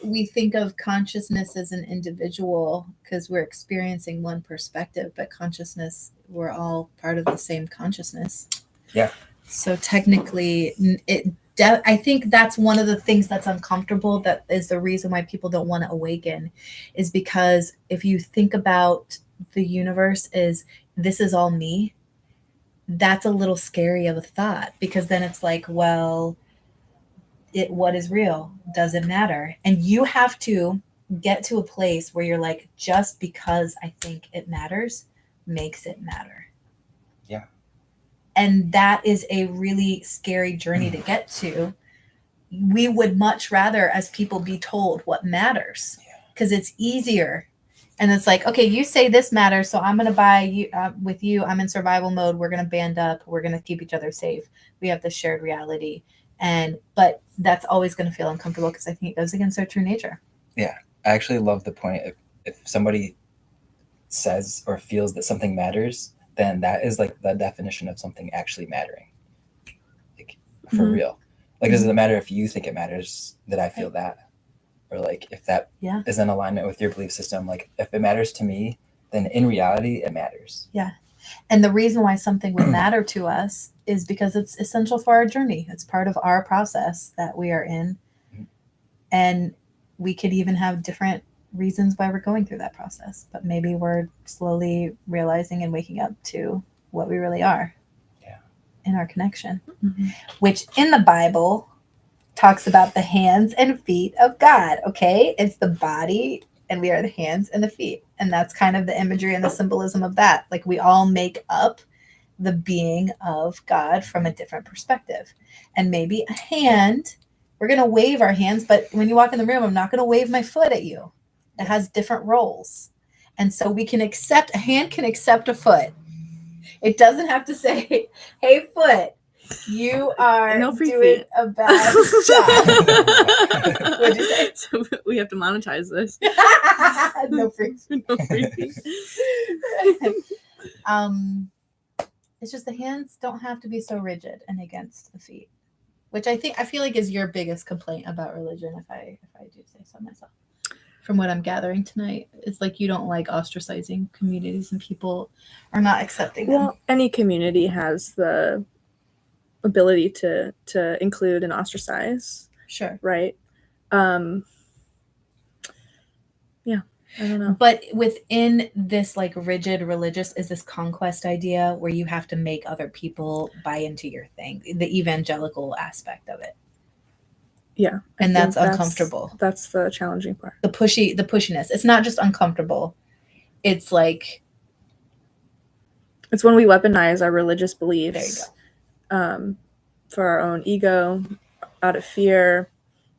we think of consciousness as an individual because we're experiencing one perspective, but consciousness, we're all part of the same consciousness. Yeah. So technically, I think that's one of the things that's uncomfortable. That is the reason why people don't want to awaken, is because if you think about the universe as this is all me, that's a little scary of a thought, because then it's like, well, what is real? Does it matter? And you have to get to a place where you're like, just because I think it matters makes it matter. Yeah. And that is a really scary journey to get to. We would much rather, as people, be told what matters, because it's easier. And it's like, okay, you say this matters, so I'm going to buy you with you. I'm in survival mode. We're going to band up. We're going to keep each other safe. We have this shared reality. But that's always going to feel uncomfortable, because I think it goes against our true nature. I actually love the point. If somebody says or feels that something matters, then that is like the definition of something actually mattering. Like for Mhm. real. Like, does it matter if you think it matters that I feel that? Or like if that is in alignment with your belief system, like if it matters to me, then in reality it matters. Yeah. And the reason why something would matter to us is because it's essential for our journey. It's part of our process that we are in. Mhm. And we could even have different reasons why we're going through that process. But maybe we're slowly realizing and waking up to what we really are. Yeah. In our connection. Mhm. Which in the Bible talks about the hands and feet of God. Okay. It's the body, and we are the hands and the feet. And that's kind of the imagery and the symbolism of that. Like, we all make up the being of God from a different perspective. And maybe a hand, we're going to wave our hands, but when you walk in the room, I'm not going to wave my foot at you. It has different roles. And so a hand can accept a foot. It doesn't have to say, hey, foot, you are No free doing feet. a bad job. What'd you say? So we have to monetize this. No free. No free feet. It's just the hands don't have to be so rigid and against the feet, which I feel like is your biggest complaint about religion, if I do say so myself. From what I'm gathering tonight, it's like you don't like ostracizing communities and people are not accepting them. Well, any community has the ability to include and ostracize, Sure. right? Yeah, I don't know. But within this like rigid religious is this conquest idea where you have to make other people buy into your thing, the evangelical aspect of it. Yeah. And that's uncomfortable. That's the challenging part. The pushiness. It's not just uncomfortable. It's like, it's when we weaponize our religious beliefs. There you go. For our own ego, out of fear.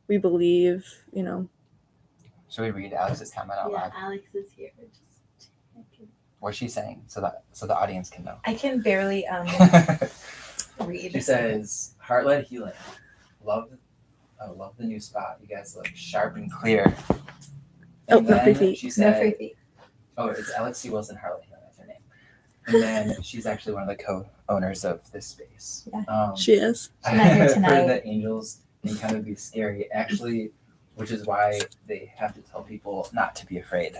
We believe, Should we read Alex's comment out loud? Alex is here. What's she saying so the audience can know? I can barely read. She says, heart-led healing. Love the new spot. You guys look sharp and clear. Oh, no free feet. She said, No free feet. oh, it's Alex C. Wilson Heart-led Healing. That's her name. And then she's actually one of the co-owners of this space. Yeah. She is. She's not here tonight. For the angels can kind of be scary, actually, which is why they have to tell people not to be afraid.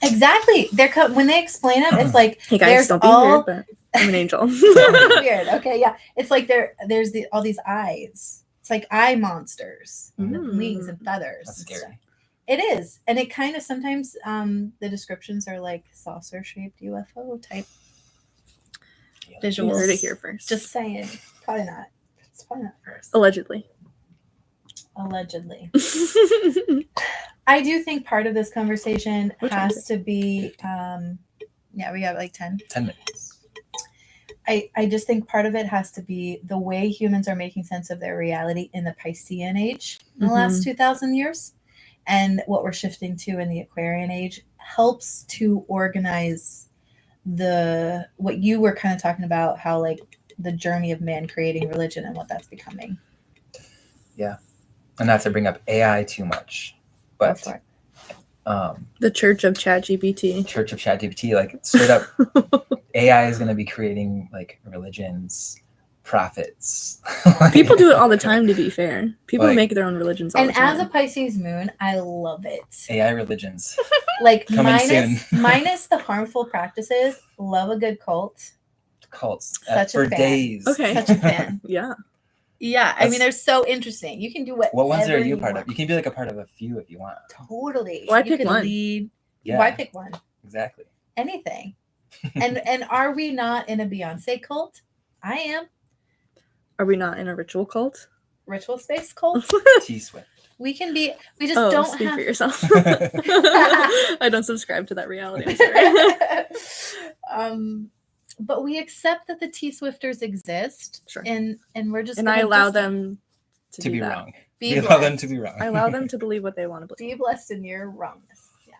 Exactly. When they explain it, it's like, Hey guys, there's don't be all weird, but I'm an angel. weird. Okay, yeah. It's like there's all these eyes. It's like eye monsters with wings and feathers. That's and scary. stuff. It is. And it kind of sometimes the descriptions are like saucer shaped UFO type visuals. You heard it here first. Just saying. Probably not. It's probably not first. Allegedly. I do think part of this conversation Which has to be we have like 10 minutes. I just think part of it has to be the way humans are making sense of their reality in the Piscean age in the last 2,000 years, and what we're shifting to in the Aquarian age helps to organize what you were kind of talking about, how like the journey of man creating religion and what that's becoming. And not to bring up AI too much, Go but for it. The Church of ChatGPT. Church of ChatGPT, like straight up, AI is going to be creating like religions, prophets. People do it all the time, to be fair. People Like- make their own religions all And the time. as a Pisces moon, I love it. AI religions. Like Coming soon. minus the harmful practices, love a good cult. Cults Such a for fan. days. Okay. Such a fan. Yeah. Yeah, I mean they're so interesting. You can do whatever What ones are you you part want. of? You can be like a part of a few if you want. Totally. Why you pick could one? lead. Yeah, Why pick one? exactly. Anything. And are we not in a Beyonce cult? I am. Are we not in a ritual cult? Ritual space cult. T Swift. We can be. We just don't speak have. for yourself. I don't subscribe to that reality. I'm sorry. But we accept that the T Swifters exist, Sure. and we're just. And gonna I allow just them To do be that. wrong. Be We allow them blessed. to be wrong. I allow them to believe what they want to believe. Be blessed in your wrongness. Yeah.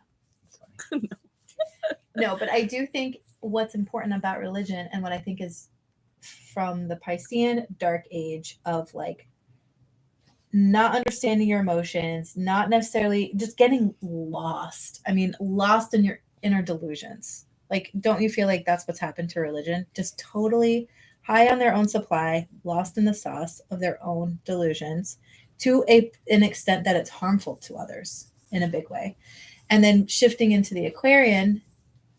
That's funny. No, but I do think what's important about religion and what I think is from the Piscean dark age of like not understanding your emotions, not necessarily just getting lost. I mean, lost in your inner delusions. Like, don't you feel like that's what's happened to religion? Just totally high on their own supply, lost in the sauce of their own delusions to an extent that it's harmful to others in a big way. And then shifting into the Aquarian,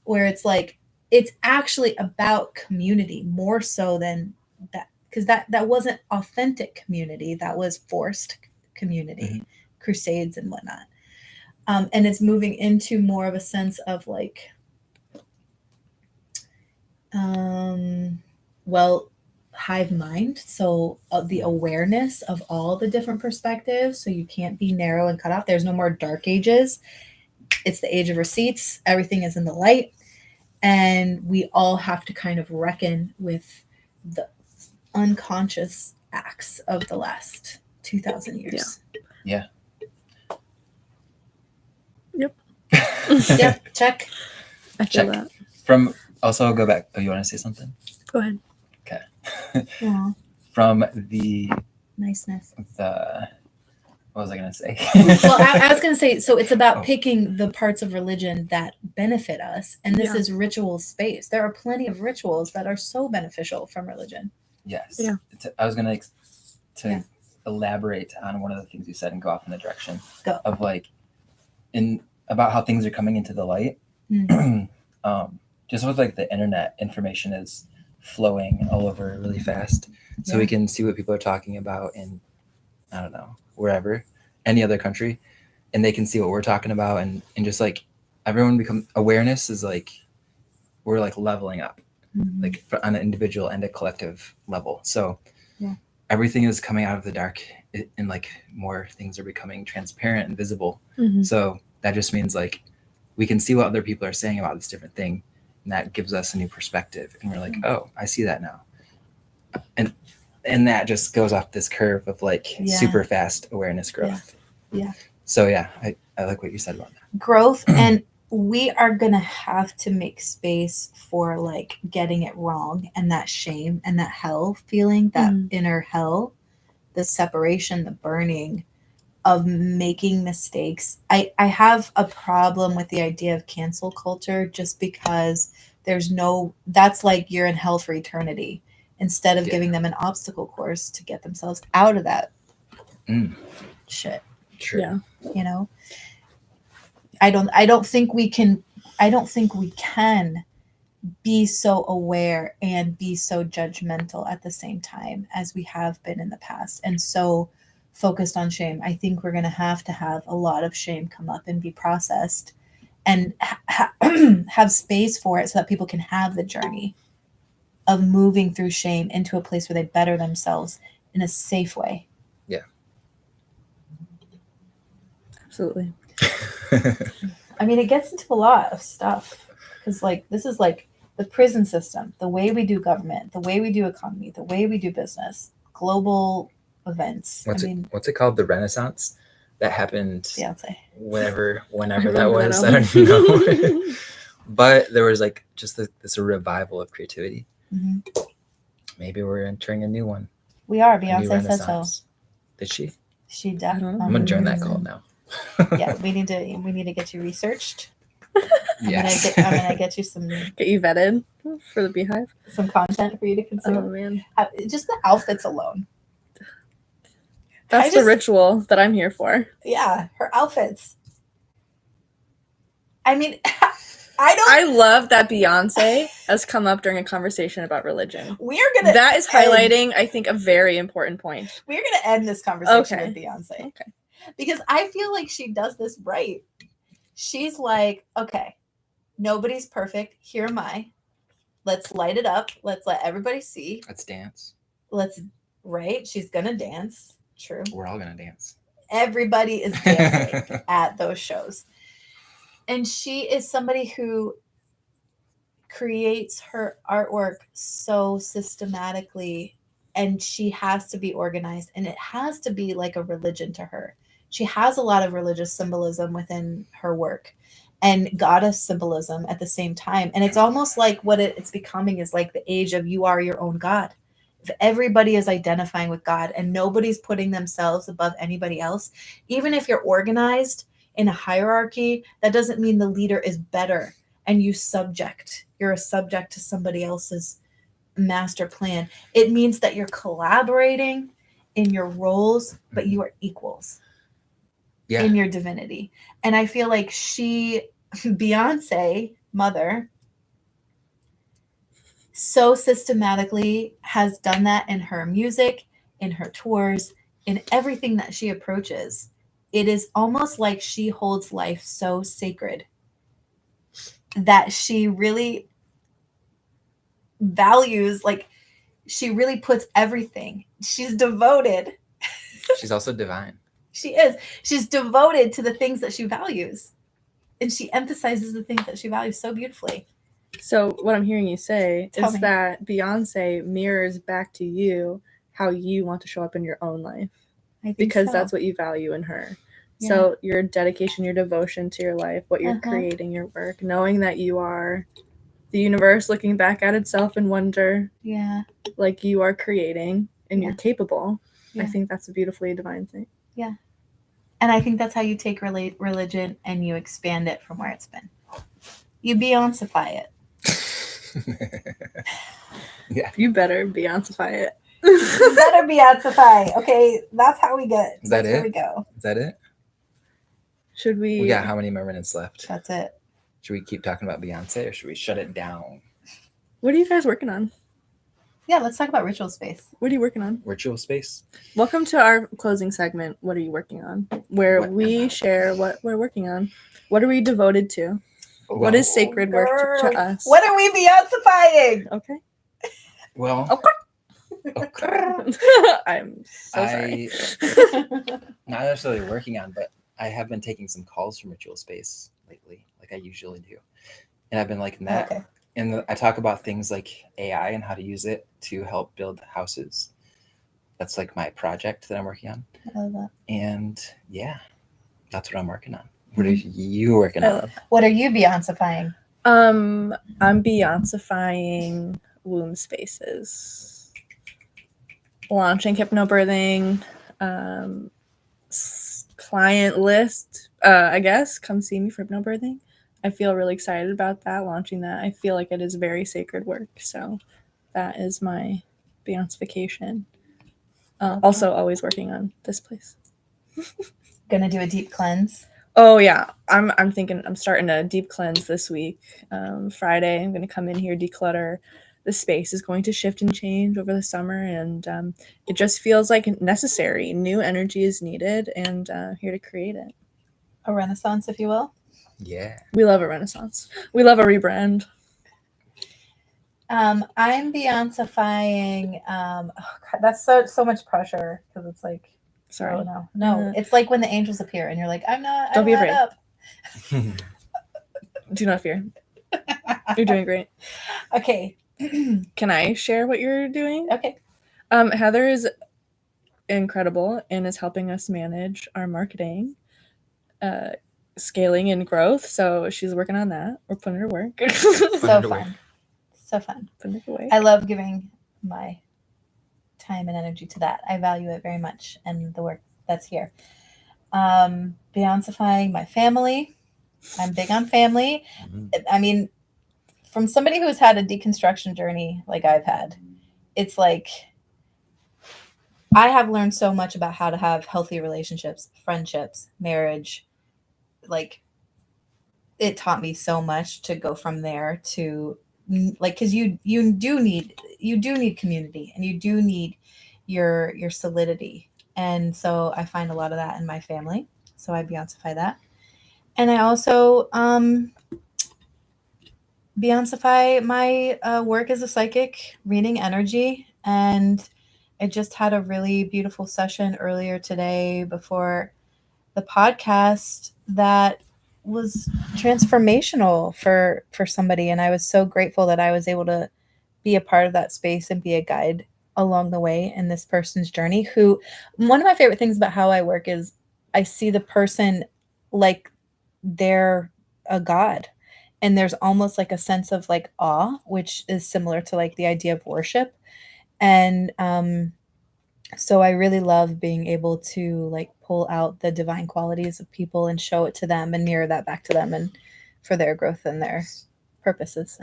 where it's like, it's actually about community more so than that. Because that wasn't authentic community. That was forced community, crusades and whatnot. And it's moving into more of a sense of like, hive mind. So the awareness of all the different perspectives. So you can't be narrow and cut off. There's no more dark ages. It's the age of receipts. Everything is in the light. And we all have to kind of reckon with the unconscious acts of the last 2,000 years. Yeah. Yep. Yep. Check. I feel Check. that. From also go back. Oh, you want to say something? Go ahead. Aw, From the niceness. what was I gonna say? Well, I was going to say, so it's about Oh. picking the parts of religion that benefit us. And this Yeah. is ritual space. There are plenty of rituals that are so beneficial from religion. Yes. Yeah. I was gonna Yeah. elaborate on one of the things you said and go off in the direction Go. of like about how things are coming into the light. Just with like the internet, information is flowing all over really fast, so we Yeah. can see what people are talking about in, I don't know, wherever, any other country, and they can see what we're talking about, and just like everyone become awareness is like we're like leveling up, like on an individual and a collective level. So Yeah. everything is coming out of the dark, and like more things are becoming transparent and visible. Mhm. So that just means like we can see what other people are saying about this different thing, and that gives us a new perspective, and we're like, oh, I see that now, and that just goes off this curve of like Yeah. super fast awareness growth. Yeah. So yeah, I like what you said about that. Growth, and we are going to have to make space for like getting it wrong and that shame and that hell feeling, that inner hell, the separation, the burning of making mistakes. I have a problem with the idea of cancel culture just because that's like you're in hell for eternity instead of Yeah. giving them an obstacle course to get themselves out of that shit. True. Yeah. You know, I don't think we can be so aware and be so judgmental at the same time as we have been in the past, and so focused on shame. I think we're going to have a lot of shame come up and be processed, and have space for it so that people can have the journey of moving through shame into a place where they better themselves in a safe way. Absolutely. I mean, it gets into a lot of stuff because, like, this is like the prison system, the way we do government, the way we do economy, the way we do business, global events. What's it called? The Renaissance that happened Beyonce. whenever I that remember was. that I don't know. But there was like just this revival of creativity. Mhm. Maybe we're entering a new one. We are. A new Beyonce says so. Renaissance. Did she? She don't definitely. know. I'm gonna join that call now. Yeah, we need to get you researched. Yes. I'm gonna get you some Get you vetted for the beehive. content for you to Oh consume. man, Just the outfits alone. that's I the just- ritual that I'm here for. Yeah, her outfits. I mean, I don't. I love that Beyonce has come up during a conversation about religion. We're gonna. That is highlighting, I think, a very important point. We're gonna end this conversation Okay. with Beyonce. Okay. Because I feel like she does this right. She's like, okay, nobody's perfect. Here am I. Let's light it up. Let's let everybody see. Let's dance. Right? She's gonna dance. True. We're all gonna dance. Everybody is dancing at those shows. And she is somebody who creates her artwork so systematically, and she has to be organized, and it has to be like a religion to her. She has a lot of religious symbolism within her work and goddess symbolism at the same time. And it's almost like what it's becoming is like the age of you are your own God. If everybody is identifying with God and nobody's putting themselves above anybody else, even if you're organized in a hierarchy, that doesn't mean the leader is better and you're a subject to somebody else's master plan. It means that you're collaborating in your roles, but you are equals Yeah. in your divinity. And I feel like Beyonce, mother, so systematically has done that in her music, in her tours, in everything that she approaches. It is almost like she holds life so sacred that she really values, like she really puts everything. She's devoted. She's also divine. She is. She's devoted to the things that she values. And she emphasizes the things that she values so beautifully. So what I'm hearing you say Tell is me. that Beyonce mirrors back to you how you want to show up in your own life, I think because so. that's what you value in her. Yeah. So your dedication, your devotion to your life, what you're Uh-huh. creating, your work, knowing that you are the universe looking back at itself in wonder, Yeah. like you are creating and you're capable. I Yeah. think that's a beautifully divine thing. And I think that's how you take religion and you expand it from where it's been. You Beyonceify it. Yeah. You better Beyonceify it. You better Beyonceify. Okay, that's how we get. Is that That's where it? we go. Is that it? Should we? We got how many more minutes left? That's it. Should we keep talking about Beyonce or should we shut it down? What are you guys working on? Yeah, let's talk about ritual space. What are you working on? Virtual space? Welcome to our closing segment. What are you working on? Where What we am I? share what we're working on. What are we devoted to? What Well- is sacred work to Girl, us? What are we Beyonceifying? Okay. Well, I'm so sorry. not necessarily working on, but I have been taking some calls from Ritual Space lately, like I usually do. And I've been liking that. Okay. And I talk about things like AI and how to use it to help build houses. That's like my project that I'm working on. I love that. And yeah, that's what I'm working on. What are you working I on? love What are you Beyonceifying? I'm Beyonceifying womb spaces, launching hypnobirthing, client list. I guess come see me for hypnobirthing. I feel really excited about that, launching that. I feel like it is very sacred work, so that is my Beyoncefication. Also, always working on this place. Gonna do a deep cleanse. Oh yeah, I'm thinking I'm starting a deep cleanse this week. Friday, I'm gonna come in here, declutter. The space is going to shift and change over the summer, and it just feels like necessary. New energy is needed, and here to create it. A renaissance, if you will. Yeah. We love a renaissance. We love a rebrand. I'm Beyonceifying. Oh God, that's so much pressure because it's like, Sorry. oh no. It's like when the angels appear and you're like, I'm not. Don't be I'm not afraid. up. Do not fear. You're doing great. Okay. Can I share what you're doing? Okay. Heather is incredible and is helping us manage our marketing, scaling and growth. So she's working on that. We're putting her to work. So to work. fun. So fun. Putting it away. I love giving my time and energy to that. I value it very much, and the work that's here. Beyonceifying my family. I'm big on family. I mean, from somebody who's had a deconstruction journey like I've had, it's like I have learned so much about how to have healthy relationships, friendships, marriage. Like, it taught me so much to go from there to like, because you do need community, and you do need your solidity. And so I find a lot of that in my family. So I Beyonceify that. And I also Beyonceify my work as a psychic, reading energy. And I just had a really beautiful session earlier today before the podcast that was transformational for somebody. And I was so grateful that I was able to be a part of that space and be a guide along the way in this person's journey. Who, one of my favorite things about how I work is I see the person like they're a god, and there's almost like a sense of like awe, which is similar to like the idea of worship. And so I really love being able to like pull out the divine qualities of people and show it to them and mirror that back to them, and for their growth and their purposes.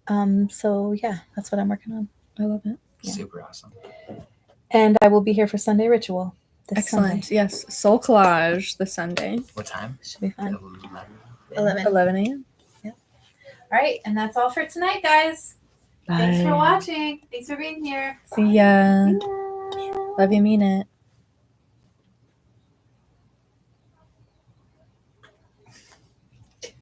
And so yeah, that's what I'm working on. I love it. Yeah. Super awesome. And I will be here for Sunday ritual this Excellent. Sunday. Yes. Soul collage this Sunday. What time? Should be fun. 11. 11 a.m. All right, and that's all for tonight, guys. Thanks for watching. Thanks for being here. See ya. Bye. Love you, mean it.